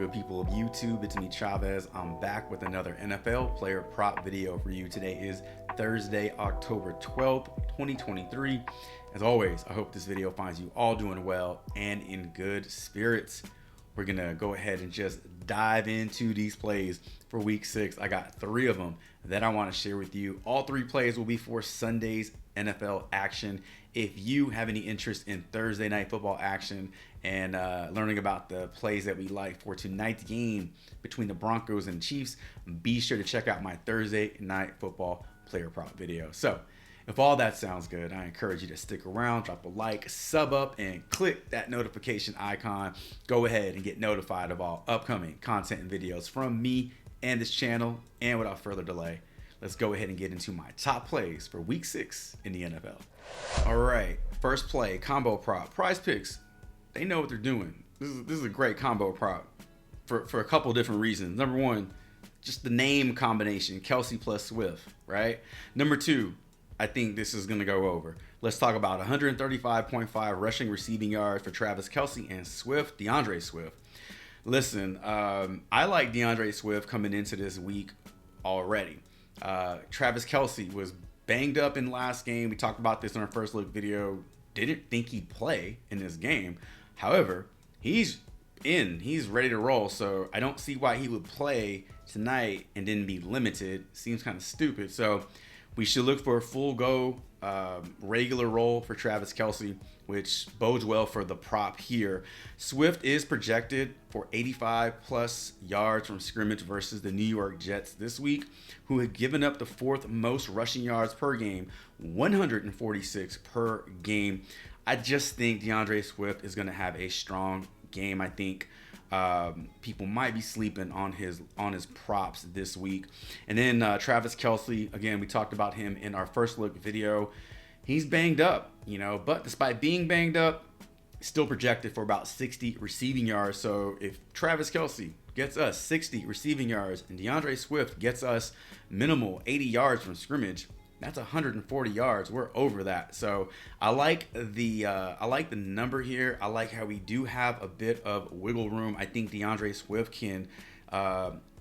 good people of YouTube? It's me, Chavez. I'm back with another NFL player prop video for you. Today is Thursday, October 12th, 2023. As always, I hope this video finds you all doing well and in good spirits. We're gonna go ahead and just dive into these plays for week 6. I got 3 of them that I want to share with you. All 3 plays will be for Sunday's NFL action. If you have any interest in Thursday night football action and learning about the plays that we like for tonight's game between the Broncos and Chiefs, be sure to check out my Thursday night football player prop video. So if all that sounds good, I encourage you to stick around, drop a like, sub up, and click that notification icon. Go ahead and get notified of all upcoming content and videos from me and this channel. And without further delay, let's go ahead and get into my top plays for week 6 in the NFL. All right, first play, combo prop. Prizepicks, they know what they're doing. This is a great combo prop for a couple different reasons. Number one, just the name combination, Kelce plus Swift, right? Number 2, I think this is going to go over. Let's talk about 135.5 rushing receiving yards for Travis Kelce and DeAndre Swift. Listen, I like DeAndre Swift coming into this week already. Travis Kelce was banged up in last game. We talked about this in our first look video. Didn't think he'd play in this game. However, he's in. He's ready to roll. So I don't see why he would play tonight and then be limited. Seems kind of stupid. So we should look for a full go regular role for Travis Kelce, which bodes well for the prop here. Swift is projected for 85 plus yards from scrimmage versus the New York Jets this week, who had given up the 4th most rushing yards per game, 146 per game. I just think DeAndre Swift is going to have a strong game. I think people might be sleeping on his props this week. And then Travis Kelce, again, we talked about him in our first look video. He's banged up, but despite being banged up, still projected for about 60 receiving yards. So if Travis Kelce gets us 60 receiving yards and DeAndre Swift gets us minimal 80 yards from scrimmage, that's 140 yards. We're over that. So I like the number here. I like how we do have a bit of wiggle room. I think DeAndre Swift can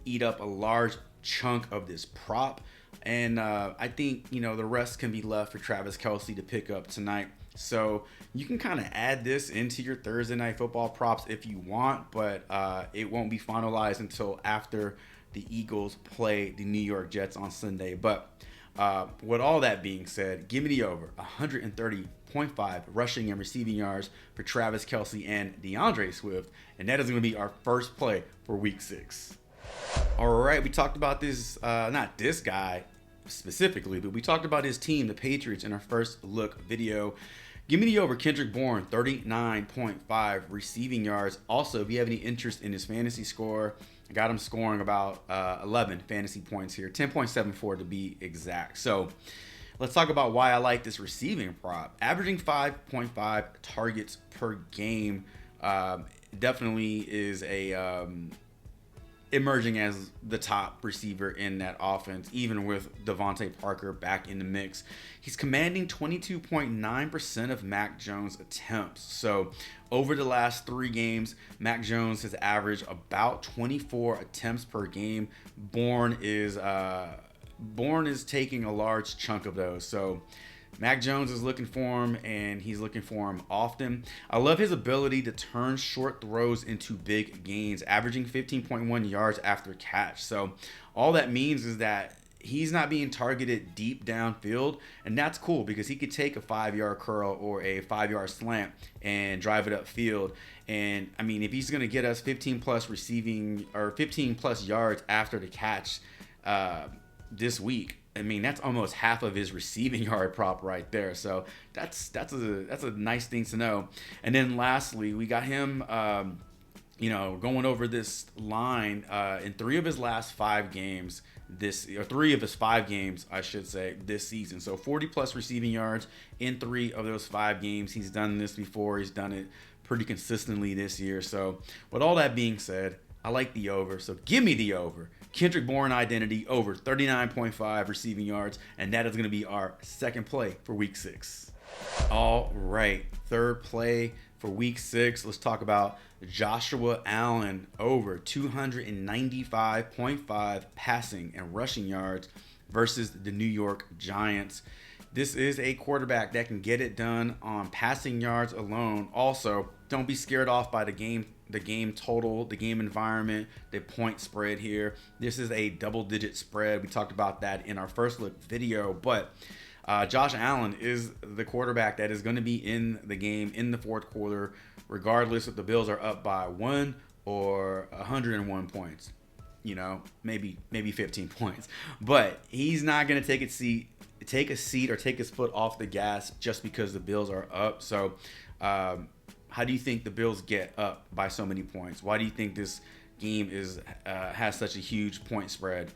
eat up a large chunk of this prop. And I think, the rest can be left for Travis Kelce to pick up tonight. So you can kind of add this into your Thursday night football props if you want, but it won't be finalized until after the Eagles play the New York Jets on Sunday. But with all that being said, give me the over 130.5 rushing and receiving yards for Travis Kelce and DeAndre Swift. And that is going to be our first play for week 6. All right, we talked about this, not this guy specifically, but we talked about his team, the Patriots, in our first look video. Give me the over Kendrick Bourne, 39.5 receiving yards. Also, if you have any interest in his fantasy score, I got him scoring about 11 fantasy points here, 10.74 to be exact. So let's talk about why I like this receiving prop. Averaging 5.5 targets per game definitely is a emerging as the top receiver in that offense, even with Devontae Parker back in the mix. He's commanding 22.9% of Mac Jones' attempts. So over the last 3 games, Mac Jones has averaged about 24 attempts per game. Bourne is taking a large chunk of those. So Mac Jones is looking for him, and he's looking for him often. I love his ability to turn short throws into big gains, averaging 15.1 yards after catch. So all that means is that he's not being targeted deep downfield, and that's cool because he could take a 5-yard curl or a 5-yard slant and drive it upfield. And I mean, if he's going to get us 15 plus receiving or 15 plus yards after the catch this week, I mean, that's almost half of his receiving yard prop right there. So that's a nice thing to know. And then lastly, we got him, going over this line in 3 of his last 5 games or 3 of his 5 games, I should say, this season. So 40 plus receiving yards in 3 of those 5 games. He's done this before. He's done it pretty consistently this year. So with all that being said, I like the over. So give me the over. Kendrick Bourne identity over 39.5 receiving yards, and that is going to be our second play for week 6. All right, third play for week 6. Let's talk about Joshua Allen over 295.5 passing and rushing yards versus the New York Giants. This is a quarterback that can get it done on passing yards alone. Also, don't be scared off by the game total, the game environment, the point spread here. This is a double-digit spread. We talked about that in our first look video, but Josh Allen is the quarterback that is going to be in the game in the fourth quarter, regardless if the Bills are up by 1 or 101 points. You know, maybe 15 points. But he's not going to take a seat or take his foot off the gas just because the Bills are up. So how do you think the Bills get up by so many points? Why do you think this game has such a huge point spread?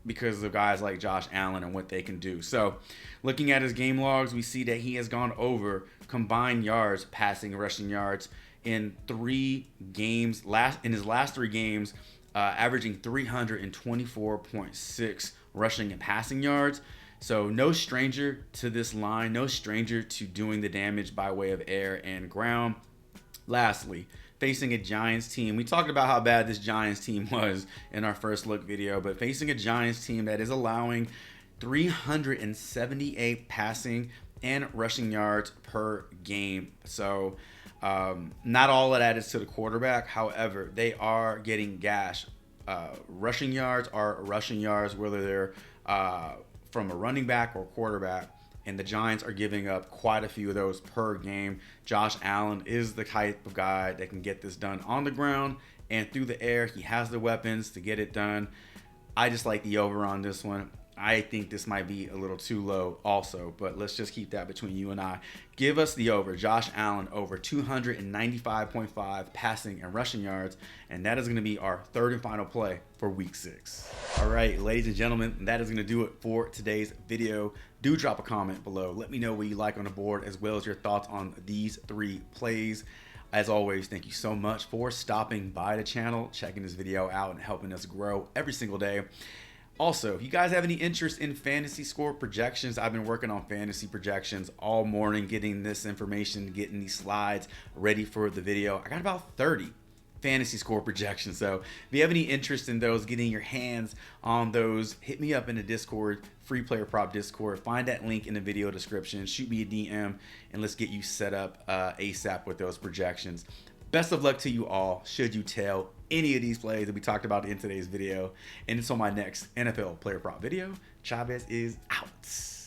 Because of guys like Josh Allen and what they can do. So looking at his game logs, we see that he has gone over combined yards, passing and rushing yards in 3 games. In his last 3 games, averaging 324.6 rushing and passing yards. So no stranger to this line, no stranger to doing the damage by way of air and ground. Lastly, facing a Giants team. We talked about how bad this Giants team was in our first look video, but facing a Giants team that is allowing 378 passing and rushing yards per game. So not all of that is to the quarterback. However, they are getting gashed. Rushing yards are rushing yards, whether they're from a running back or quarterback. And the Giants are giving up quite a few of those per game. Josh Allen is the type of guy that can get this done on the ground and through the air. He has the weapons to get it done. I just like the over on this one. I think this might be a little too low also, but let's just keep that between you and I. Give us the over. Josh Allen over 295.5 passing and rushing yards, and that is going to be our third and final play for week 6. All right, ladies and gentlemen, that is going to do it for today's video. Do drop a comment below. Let me know what you like on the board, as well as your thoughts on these 3 plays. As always, thank you so much for stopping by the channel, checking this video out, and helping us grow every single day. Also, if you guys have any interest in fantasy score projections, I've been working on fantasy projections all morning, getting this information, getting these slides ready for the video. I got about 30 fantasy score projections. So if you have any interest in those, getting your hands on those, hit me up in the Discord, free player prop Discord. Find that link in the video description. Shoot me a DM, and let's get you set up ASAP with those projections. Best of luck to you all, should you tail any of these plays that we talked about in today's video. And until my next NFL player prop video, Chavez is out.